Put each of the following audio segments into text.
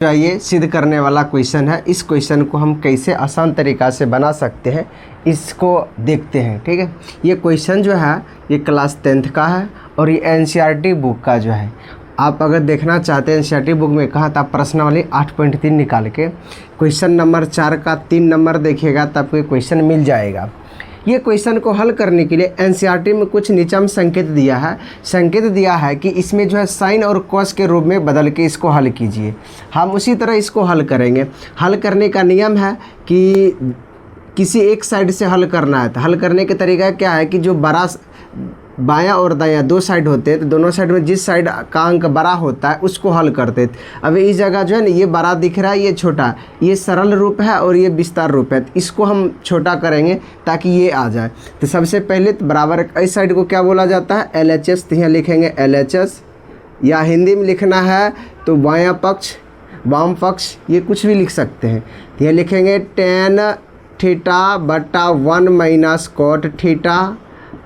ये सिद्ध करने वाला क्वेश्चन है। इस क्वेश्चन को हम कैसे आसान तरीक़ा से बना सकते हैं इसको देखते हैं। ठीक है, ये क्वेश्चन जो है ये क्लास 10th का है और ये एनसीईआरटी बुक का जो है। आप अगर देखना चाहते हैं एनसीईआरटी बुक में कहाँ था, प्रश्नावली 8.3 निकाल के क्वेश्चन नंबर 4 का 3 नंबर देखिएगा तब कोई क्वेश्चन मिल जाएगा। ये क्वेश्चन को हल करने के लिए एनसीईआरटी में कुछ नीचे में संकेत दिया है कि इसमें जो है साइन और कॉस के रूप में बदल के इसको हल कीजिए। हम उसी तरह इसको हल करेंगे। हल करने का नियम है कि किसी एक साइड से हल करना है। तो हल करने का तरीका क्या है कि जो बड़ा बायां और दायां दो साइड होते हैं तो दोनों साइड में जिस साइड का अंक बड़ा होता है उसको हल करते हैं। अब इस जगह जो है ना ये बड़ा दिख रहा है, ये छोटा, ये सरल रूप है और ये विस्तार रूप है। तो इसको हम छोटा करेंगे ताकि ये आ जाए। तो सबसे पहले तो बराबर इस साइड को क्या बोला जाता है, LHS। तो यहाँ लिखेंगे LHS, या हिंदी में लिखना है तो बायां पक्ष, वाम पक्ष, ये कुछ भी लिख सकते हैं। तो यहाँ लिखेंगे tan थीटा बटा 1 minus cot theta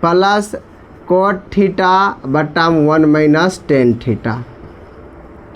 plus cot theta बटा 1 माइनस टेन थीटा।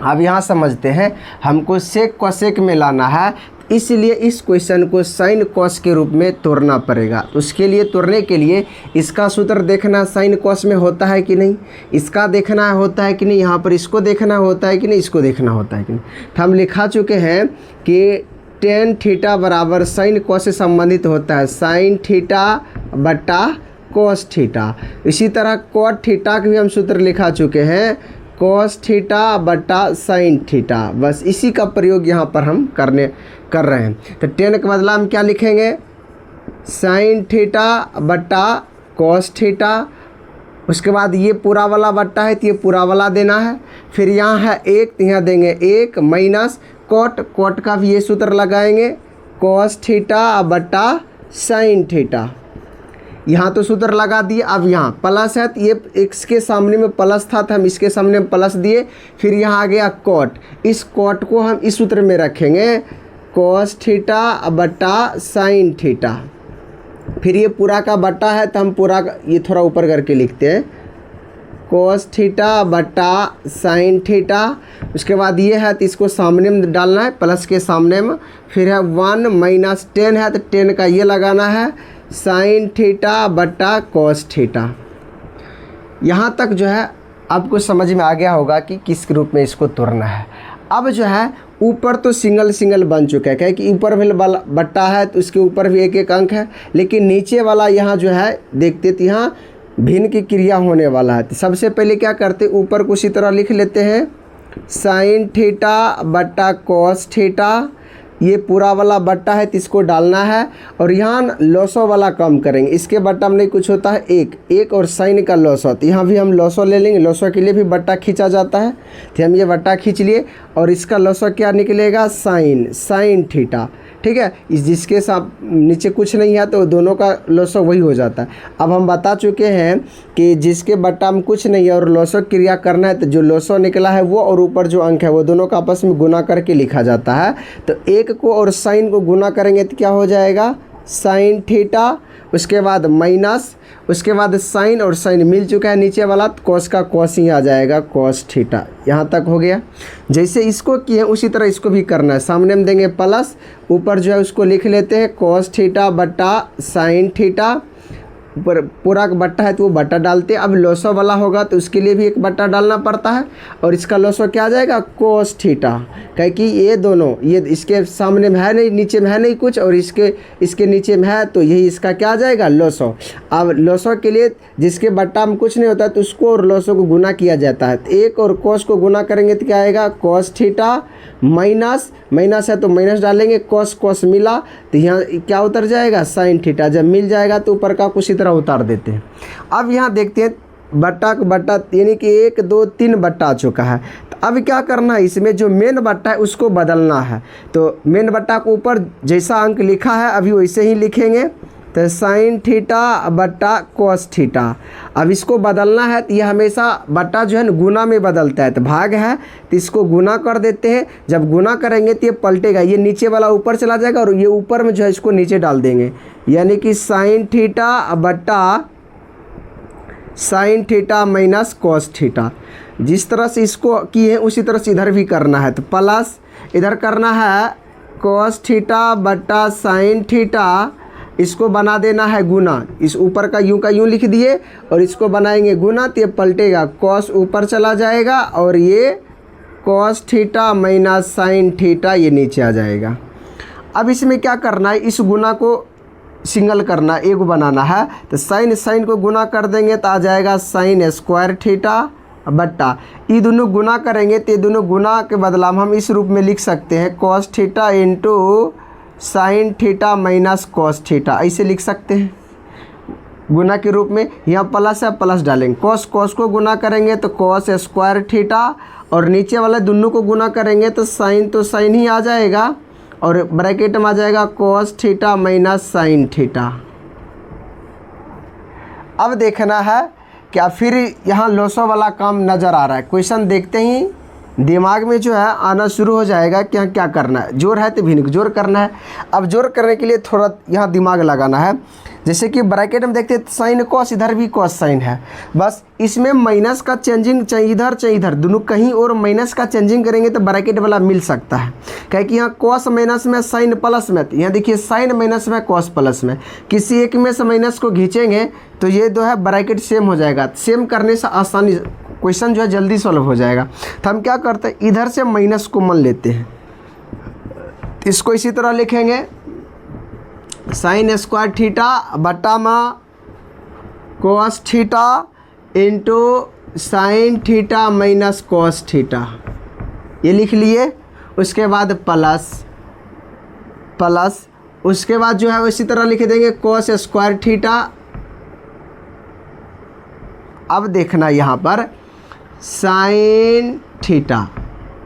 अब यहाँ समझते हैं हमको सेक कॉसेक में लाना है, इसलिए इस क्वेश्चन को साइन कॉस के रूप में तोड़ना पड़ेगा। तो उसके लिए तोड़ने के लिए इसका सूत्र देखना साइन कॉस में होता है कि नहीं, इसका देखना होता है कि नहीं, यहाँ पर इसको देखना होता है कि नहीं, इसको देखना होता है कि नहीं। तो हम लिखा चुके हैं कि टेन थीटा बराबर साइन कॉस से संबंधित होता है साइन थीटा बटा कॉस थीटा। इसी तरह कॉट थीटा का भी हम सूत्र लिखा चुके हैं, कॉस थीटा बटा साइन थीटा। बस इसी का प्रयोग यहाँ पर हम कर रहे हैं। तो टेन के बदला हम क्या लिखेंगे, साइन थीटा बटा कॉस थीटा। उसके बाद ये पूरा वाला बट्टा है तो ये पूरा वाला देना है। फिर यहाँ है 1 तो यहाँ देंगे 1 माइनस कॉट का भी ये सूत्र लगाएंगे, कॉस थीटा बटा साइन थीटा। यहाँ तो सूत्र लगा दिए। अब यहाँ प्लस है तो ये इसके सामने में प्लस था तो हम इसके सामने में प्लस दिए। फिर यहाँ आ गया कॉट, इस कॉट को हम इस सूत्र में रखेंगे, कॉस थीटा बटा साइन थीटा। फिर ये पूरा का बट्टा है तो हम पूरा ये थोड़ा ऊपर करके लिखते हैं, कॉस थीटा बटा साइन थीटा। उसके बाद ये है तो इसको सामने में डालना है, प्लस के सामने में। फिर है 1 माइनस 10 है तो 10 का ये लगाना है, साइन थीटा बटा कॉस थीटा। यहाँ तक जो है आपको समझ में आ गया होगा कि किस रूप में इसको तोड़ना है। अब जो है ऊपर तो सिंगल बन चुका है, क्या कि ऊपर भी बट्टा है तो उसके ऊपर भी एक अंक है, लेकिन नीचे वाला यहाँ जो है देखते तो यहाँ भिन्न की क्रिया होने वाला है। तो सबसे पहले क्या करते, ऊपर को उसी तरह लिख लेते हैं, साइन थीटा बटा कॉस थीटा। ये पूरा वाला बट्टा है तो इसको डालना है और यहाँ लॉसो वाला कम करेंगे। इसके बट्टा में नहीं कुछ होता है, एक और साइन का लॉसो, तो यहाँ भी हम लॉसो ले लेंगे। लॉसो के लिए भी बट्टा खींचा जाता है तो हम ये बट्टा खींच लिए और इसका लॉसो क्या निकलेगा, साइन थीटा। ठीक है, इस जिसके साथ नीचे कुछ नहीं है तो दोनों का लॉसो वही हो जाता है। अब हम बता चुके हैं कि जिसके बट्टा में कुछ नहीं है और लॉसो क्रिया करना है तो जो लॉसो निकला है वो और ऊपर जो अंक है वो दोनों का आपस में गुना करके लिखा जाता है। तो 1 को और साइन को गुना करेंगे तो क्या हो जाएगा, साइन थीटा। उसके बाद माइनस, उसके बाद साइन और साइन मिल चुका है नीचे वाला तो कॉस का कॉस ही आ जाएगा, कॉस थीटा। यहाँ तक हो गया। जैसे इसको किए उसी तरह इसको भी करना है। सामने में देंगे प्लस, ऊपर जो है उसको लिख लेते हैं कॉस थीटा बटा साइन थीटा। ऊपर पूरा का बट्टा है तो वो बट्टा डालते हैं। अब लॉसो वाला होगा तो उसके लिए भी एक बट्टा डालना पड़ता है और इसका लॉसो क्या आ जाएगा, कोस थीटा। कहे कि ये दोनों, ये इसके सामने में है नहीं, नीचे में है नहीं कुछ, और इसके नीचे में है तो यही इसका क्या आ जाएगा, लॉसो। अब लॉसो के लिए जिसके बट्टा में कुछ नहीं होता तो उसको और लॉसो को गुना किया जाता है। तो 1 और कोस को गुना करेंगे तो क्या आएगा, कोस थीटा माइनस है तो माइनस डालेंगे, कोस मिला तो यहाँ क्या उतर जाएगा, साइन थीटा। जब मिल जाएगा तो ऊपर का कुछ तरह उतार देते हैं। अब यहाँ देखते हैं बट्टा का बट्टा यानी कि 1 2 3 बट्टा आ चुका है। तो अब क्या करना है, इसमें जो मेन बट्टा है उसको बदलना है। तो मेन बट्टा को ऊपर जैसा अंक लिखा है अभी वैसे ही लिखेंगे, तो साइन थीटा बट्टा कॉस थीटा। अब इसको बदलना है तो ये हमेशा बट्टा जो है ना गुना में बदलता है, तो भाग है तो इसको गुना कर देते हैं। जब गुना करेंगे तो ये पलटेगा, ये नीचे वाला ऊपर चला जाएगा और ये ऊपर में जो है इसको नीचे डाल देंगे, यानी कि साइन थीटा बट्टा sine theta minus cos theta. जिस तरह से इसको किए उसी तरह से इधर भी करना है। तो प्लस इधर करना है cos थीटा बटा sin थीटा, इसको बना देना है गुना, इस ऊपर का यूँ लिख दिए और इसको बनाएंगे गुना, तो ये पलटेगा, cos ऊपर चला जाएगा और ये cos theta minus sin theta ये नीचे आ जाएगा। अब इसमें क्या करना है, इस गुना को सिंगल करना, एक बनाना है। तो साइन को गुना कर देंगे तो आ जाएगा sin स्क्वायर थीटा बट्टा, ये दोनों गुना करेंगे तो ये दोनों गुना के बदला हम इस रूप में लिख सकते हैं cos theta into sin theta minus cos theta, ऐसे लिख सकते हैं गुना के रूप में। यहाँ प्लस है, प्लस डालेंगे, cos को गुना करेंगे तो cos स्क्वायर थीटा और नीचे वाले दोनों को गुना करेंगे तो साइन ही आ जाएगा और ब्रैकेट में आ जाएगा cos theta minus sin theta. अब देखना है क्या फिर यहाँ लॉसो वाला काम नज़र आ रहा है। क्वेश्चन देखते ही दिमाग में जो है आना शुरू हो जाएगा कि यहाँ क्या करना है, जोड़ है तो भिन्न जोड़ करना है। अब जोड़ करने के लिए थोड़ा यहाँ दिमाग लगाना है। जैसे कि ब्रैकेट में देखते हैं साइन कॉस, इधर भी कॉस साइन है, बस इसमें माइनस का चेंजिंग चाहे इधर दोनों कहीं और माइनस का चेंजिंग करेंगे तो ब्रैकेट वाला मिल सकता है। क्या कि यहाँ कॉस माइनस में साइन प्लस में, यहाँ देखिए साइन माइनस में कॉस प्लस में, किसी एक में से माइनस को खींचेंगे तो ये जो है ब्रैकेट सेम हो जाएगा। सेम करने से आसानी क्वेश्चन जो है जल्दी सॉल्व हो जाएगा। तो हम क्या करते हैं, इधर से माइनस को मान लेते हैं, इसको इसी तरह लिखेंगे साइन स्क्वायर थीटा बटा में cos theta into sine theta minus cos theta, ये लिख लिए। उसके बाद प्लस उसके बाद जो है इसी तरह लिख देंगे कॉस स्क्वायर थीटा। अब देखना यहाँ पर साइन थीटा,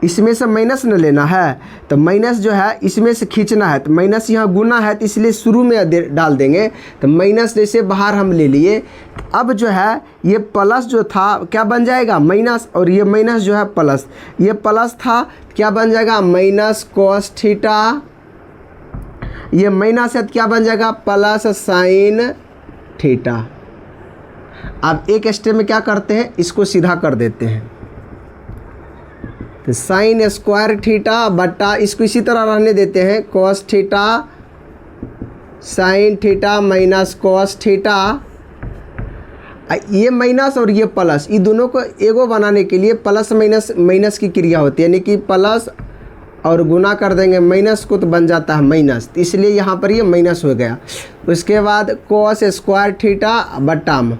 इसमें से माइनस न लेना है तो माइनस जो है इसमें से खींचना है, तो माइनस यहाँ गुना है तो इसलिए शुरू में डाल देंगे। तो माइनस जैसे बाहर हम ले लिए, अब जो है ये प्लस जो था क्या बन जाएगा माइनस, और ये माइनस जो है प्लस, ये प्लस था क्या बन जाएगा माइनस कॉस थीटा, ये माइनस है तो क्या बन जाएगा प्लस साइन थीटा। अब एक स्टेप में क्या करते हैं, इसको सीधा कर देते हैं, तो साइन स्क्वायर थीटा बटा, इसको इसी तरह रहने देते हैं cos theta sine theta minus cos theta. ये माइनस और ये प्लस, ये दोनों को एगो बनाने के लिए प्लस माइनस की क्रिया होती है, यानी कि प्लस और गुना कर देंगे माइनस को तो बन जाता है माइनस, तो इसलिए यहाँ पर ये माइनस हो गया। उसके बाद कॉस स्क्वायर थीटा बटा में,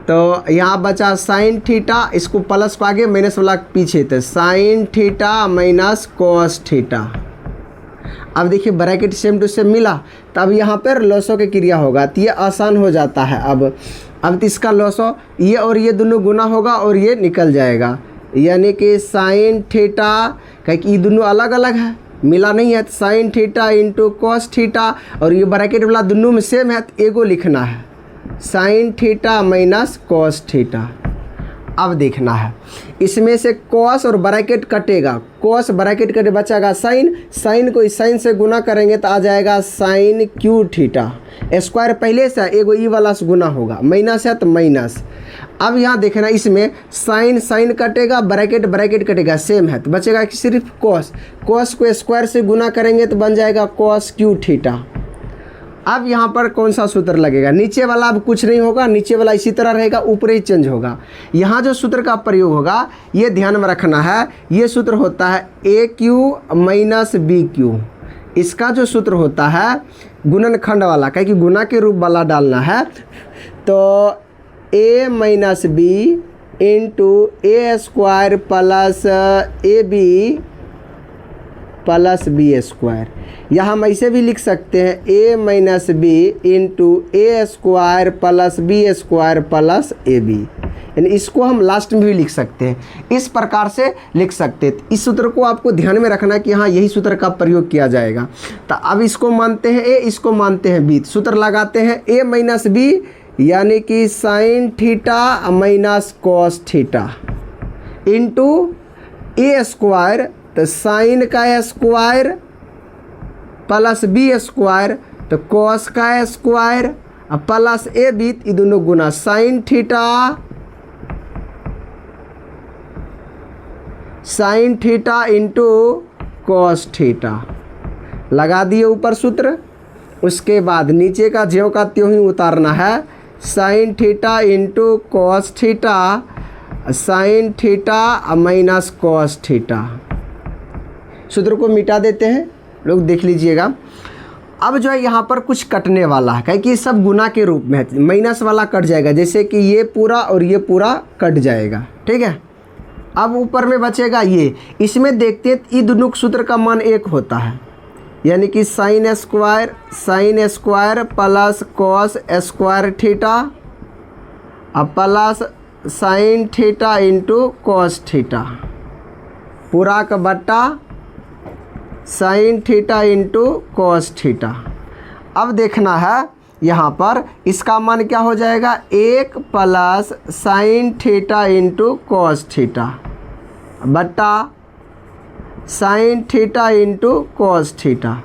तो यहाँ बचा साइन थीटा, इसको प्लस को आगे माइनस वाला पीछे, तो sign theta minus cos theta. अब देखिए ब्रैकेट सेम टू सेम मिला, तब यहाँ पर लॉसो की क्रिया होगा तो ये आसान हो जाता है। अब तो इसका लॉसो ये और ये दोनों गुना होगा और ये निकल जाएगा, यानी कि साइन थीटा, क्योंकि ये दोनों अलग अलग है मिला नहीं है, तो sign theta into cos theta, और ये ब्रैकेट वाला दोनों में सेम है तो एगो लिखना है sign theta minus cos theta. अब देखना है इसमें से कॉस और ब्रैकेट कटेगा, कॉस ब्रैकेट कटे बचाएगा साइन को इस साइन से गुना करेंगे तो आ जाएगा साइन क्यू थीटा। स्क्वायर पहले से एगो ई वाला से गुना होगा, माइनस है तो माइनस। अब यहाँ देखना इसमें साइन कटेगा, ब्रैकेट कटेगा, सेम है तो बचेगा कि सिर्फ कॉस को स्क्वायर से गुना करेंगे तो बन जाएगा कॉस क्यू थीटा। अब यहाँ पर कौन सा सूत्र लगेगा, नीचे वाला अब कुछ नहीं होगा, नीचे वाला इसी तरह रहेगा, ऊपर ही चेंज होगा। यहाँ जो सूत्र का प्रयोग होगा ये ध्यान में रखना है, ये सूत्र होता है ए क्यू माइनस बी क्यू। इसका जो सूत्र होता है गुणनखंड वाला, क्योंकि गुना के रूप वाला डालना है, तो A minus B into A square plus A B plus B square, या हम ऐसे भी लिख सकते हैं A minus B into A square plus B square plus A B, यानी इसको हम लास्ट में भी लिख सकते हैं, इस प्रकार से लिख सकते हैं। इस सूत्र को आपको ध्यान में रखना कि हाँ यही सूत्र का प्रयोग किया जाएगा। तो अब इसको मानते हैं ए, इसको मानते हैं बी, सूत्र लगाते हैं ए माइनस बी, यानी कि sine theta minus cos theta into A square, तो साइन का स्क्वायर प्लस बी स्क्वायर, तो कॉस का स्क्वायर प्लस ए बी, ये दोनों गुना sine theta sine theta into cos theta, लगा दिए ऊपर सूत्र। उसके बाद नीचे का ज्यों का त्यों ही उतारना है, sign theta into cos theta, sine theta minus cos theta. सूत्र को मिटा देते हैं, लोग देख लीजिएगा। अब जो है यहाँ पर कुछ कटने वाला है, क्योंकि ये सब गुना के रूप में है, माइनस वाला कट जाएगा, जैसे कि ये पूरा और ये पूरा कट जाएगा, ठीक है। अब ऊपर में बचेगा ये, इसमें देखते हैं ये दोनों सूत्र का मान एक होता है, यानी कि sine square plus cos square theta plus sine theta into cos theta, पूरा का बट्टा sine theta into cos theta. अब देखना है यहाँ पर इसका मान क्या हो जाएगा, 1 plus sine theta into cos theta बट्टा sine theta into cos theta.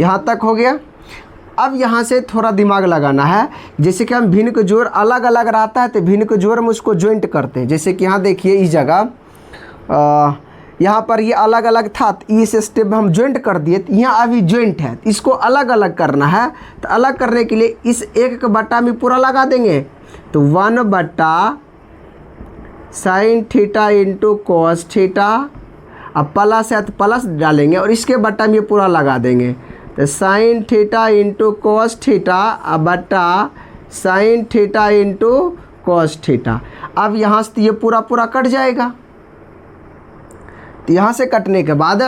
यहाँ तक हो गया। अब यहाँ से थोड़ा दिमाग लगाना है, जैसे कि हम भिन्न का जोड़ अलग अलग रहता है तो भिन्न का जोड़ हम उसको ज्वाइंट करते हैं। जैसे कि यहाँ देखिए इस जगह यहाँ पर ये अलग अलग था, तो इस स्टेप में हम ज्वाइंट कर दिए, तो यहाँ अभी ज्वाइंट है, तो इसको अलग अलग करना है। तो अलग करने के लिए इस 1 का बट्टा में पूरा लगा देंगे, तो 1 बट्टा sine theta into cos theta, अब प्लस है तो प्लस डालेंगे और इसके बट्टा में पूरा लगा देंगे, तो sign theta into cos theta अब बट्टा sine theta into cos theta. अब यहाँ से ये पूरा पूरा कट जाएगा। तो यहाँ से कटने के बाद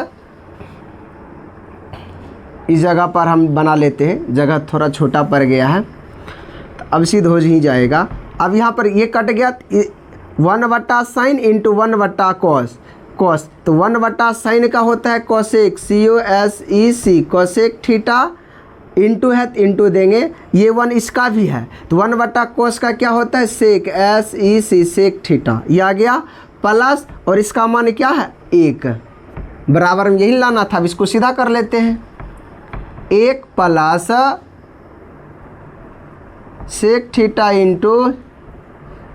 इस जगह पर हम बना लेते हैं, जगह थोड़ा छोटा पड़ गया है, तो अब सिद्ध हो ही जाएगा। अब यहाँ पर ये कट गया, 1 बट्टा साइन इंटू 1 बट्टा कॉस, तो 1 बट्टा साइन का होता है cosec, COSEC cosec theta, into है तो इंटू देंगे, ये 1 इसका भी है, तो 1 बट्टा कोस का क्या होता है, सेक SEC सेक थीटा, ये आ गया प्लस, और इसका मान क्या है 1, बराबर में यही लाना था। अब इसको सीधा कर लेते हैं, 1 plus sec theta into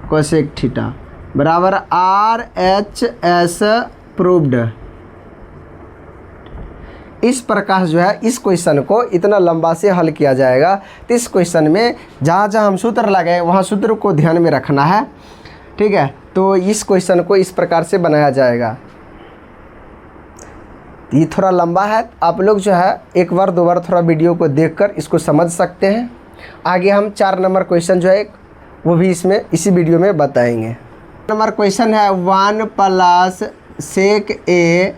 cosec theta बराबर RHS प्रूव्ड। इस प्रकार जो है इस क्वेश्चन को इतना लंबा से हल किया जाएगा। तो इस क्वेश्चन में जहाँ जहाँ हम सूत्र लगाए वहाँ सूत्र को ध्यान में रखना है, ठीक है। तो इस क्वेश्चन को इस प्रकार से बनाया जाएगा। ये थोड़ा लंबा है, आप लोग जो है एक बार दो बार थोड़ा वीडियो को देखकर इसको समझ सकते हैं। आगे हम 4 नंबर क्वेश्चन जो है वो भी इसमें इसी वीडियो में बताएंगे। नंबर क्वेश्चन है 1 प्लस सेक ए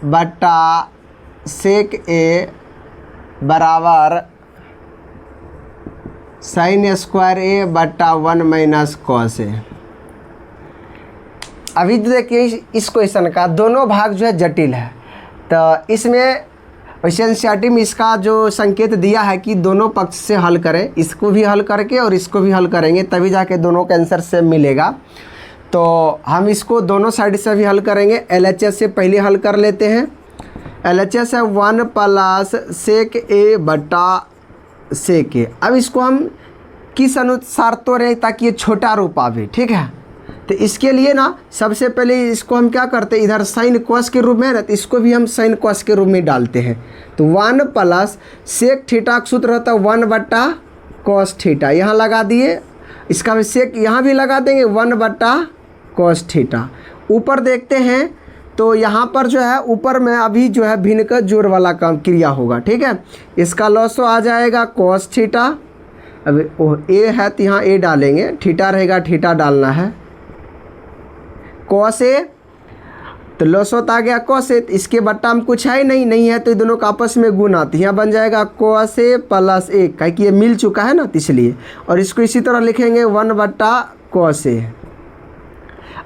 बट्टा सेक ए बराबर साइन स्क्वायर ए बट्टा 1 माइनस कॉस ए। अभी देखिए इस क्वेश्चन का दोनों भाग जो है जटिल है, तो इसमें एनसीईआरटी में इसका जो संकेत दिया है कि दोनों पक्ष से हल करें, इसको भी हल करके और इसको भी हल करेंगे तभी जाके दोनों का आंसर सेम मिलेगा। तो हम इसको दोनों साइड से भी हल करेंगे। LHS से पहले हल कर लेते हैं। LHS है 1 प्लस सेक ए बट्टा सेक ए। अब इसको हम किस अनुसार तोड़ें ताकि ये छोटा रूप आवे, ठीक है। तो इसके लिए ना सबसे पहले इसको हम क्या करते हैं, इधर साइन कॉस के रूप में है ना, तो इसको भी हम साइन कॉस के रूप में डालते हैं। तो 1 प्लस सेक थीटा का सूत्र होता है 1 बट्टा कॉस थीटा, यहाँ लगा दिए, इसका भी सेक यहाँ भी लगा देंगे 1 बट्टा कॉस थीटा। ऊपर देखते हैं तो यहाँ पर जो है ऊपर में अभी जो है भिन्न का जोड़ वाला काम क्रिया होगा, ठीक है। इसका लॉसो आ जाएगा कॉस थीटा, अब ए है तो यहाँ ए डालेंगे, थीटा रहेगा थीटा डालना है, कॉस ए तो लॉसोत आ गया कॉस ए, इसके बट्टा में कुछ है ही नहीं है तो दोनों का आपस में गुना, तो यहाँ बन जाएगा कॉस ए प्लस ए, काहे कि ये मिल चुका है ना तो इसलिए। और इसको इसी तरह लिखेंगे 1 बट्टा कॉस ए।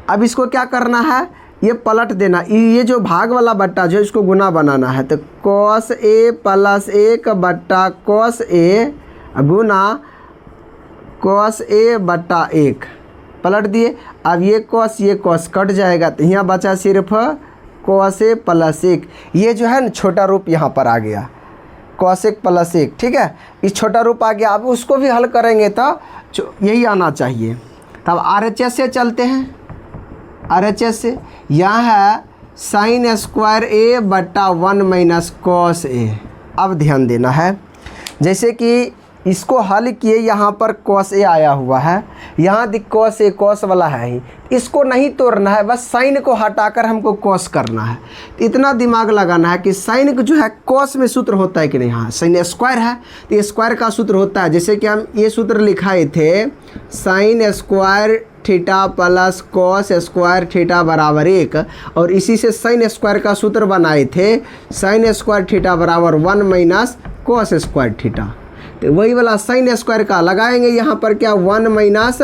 अब इसको क्या करना है, ये पलट देना, ये जो भाग वाला बट्टा जो इसको गुना बनाना है, तो कॉस ए प्लस 1 बट्टा cos A Guna cos A बट्टा 1 पलट दिए। अब ये कॉस कट जाएगा तो यहाँ बचा सिर्फ कॉस ए प्लस 1। ये जो है ना छोटा रूप यहाँ पर आ गया कॉस 1 प्लस 1, ठीक है। इस छोटा रूप आ गया। अब उसको भी हल करेंगे तो यही आना चाहिए। तब RHS से चलते हैं। RHS से यहाँ है साइन स्क्वायर ए बटा 1 माइनस कॉस ए। अब ध्यान देना है, जैसे कि इसको हल किए, यहाँ पर कॉस ए आया हुआ है, यहाँ दिख कॉस ए, कॉस वाला है ही, इसको नहीं तोड़ना है, बस साइन को हटाकर हमको कॉस करना है। तो इतना दिमाग लगाना है कि साइन को जो है कॉस में सूत्र होता है कि नहीं, हाँ साइन स्क्वायर है तो ये स्क्वायर का सूत्र होता है। जैसे कि हम ये सूत्र लिखाए थे, sine square theta plus cos square theta बराबर 1, और इसी से साइन स्क्वायर का सूत्र बनाए थे, साइन स्क्वायर थीटा बराबर 1 माइनस कॉस स्क्वायर थीटा। तो वही वाला साइन स्क्वायर का लगाएंगे यहाँ पर क्या, 1 माइनस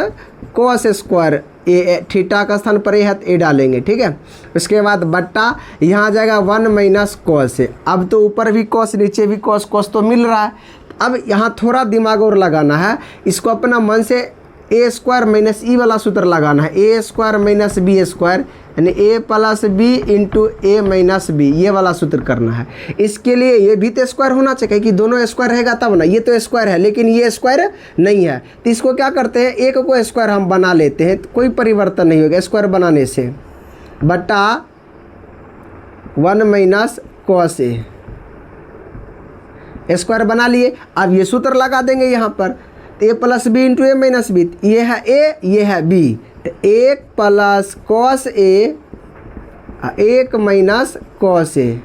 कॉस स्क्वायर ए, थीटा का स्थान पर ए है तो ए डालेंगे, ठीक है। उसके बाद बट्टा यहाँ आ जाएगा 1 माइनस कॉस ए। अब तो ऊपर भी कॉस नीचे भी कॉस, कॉस तो मिल रहा है। अब यहाँ थोड़ा दिमाग और लगाना है, इसको अपना मन से ए स्क्वायर माइनस ई वाला सूत्र लगाना है, ए स्क्वायर माइनस बी स्क्वायर, यानी ए प्लस बी इंटू ए माइनस बी, ये वाला सूत्र करना है। इसके लिए ये भी तो स्क्वायर होना चाहिए कि दोनों स्क्वायर रहेगा तब ना। ये तो स्क्वायर है लेकिन ये स्क्वायर नहीं है, तो इसको क्या करते हैं, एक को स्क्वायर हम बना लेते हैं, तो कोई परिवर्तन नहीं होगा स्क्वायर बनाने से, बटा 1 माइनस कॉस ए, स्क्वायर बना लिए। अब ये सूत्र लगा देंगे यहाँ पर, ए प्लस बी इंटू ए माइनस बी, ये है ए ये है बी, तो 1 plus cos A 1 minus cos A,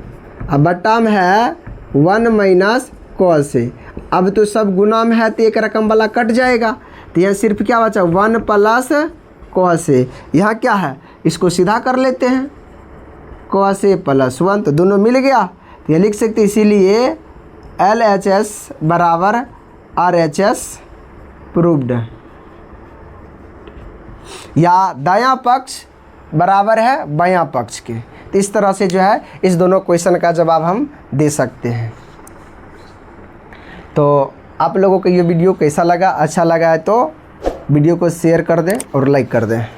अब बट्टा में है 1 माइनस कॉस ए। अब तो सब गुना में है तो एक रकम वाला कट जाएगा, तो यहाँ सिर्फ क्या बचा 1 प्लस कॉस ए। यहाँ क्या है, इसको सीधा कर लेते हैं, कॉस ए प्लस 1, तो दोनों मिल गया, तो ये लिख सकते, इसीलिए LHS बराबर RHS प्रूव्ड, या दायां पक्ष बराबर है बायां पक्ष के। तो इस तरह से जो है इस दोनों क्वेश्चन का जवाब हम दे सकते हैं। तो आप लोगों को ये वीडियो कैसा लगा, अच्छा लगा है तो वीडियो को शेयर कर दें और लाइक कर दें।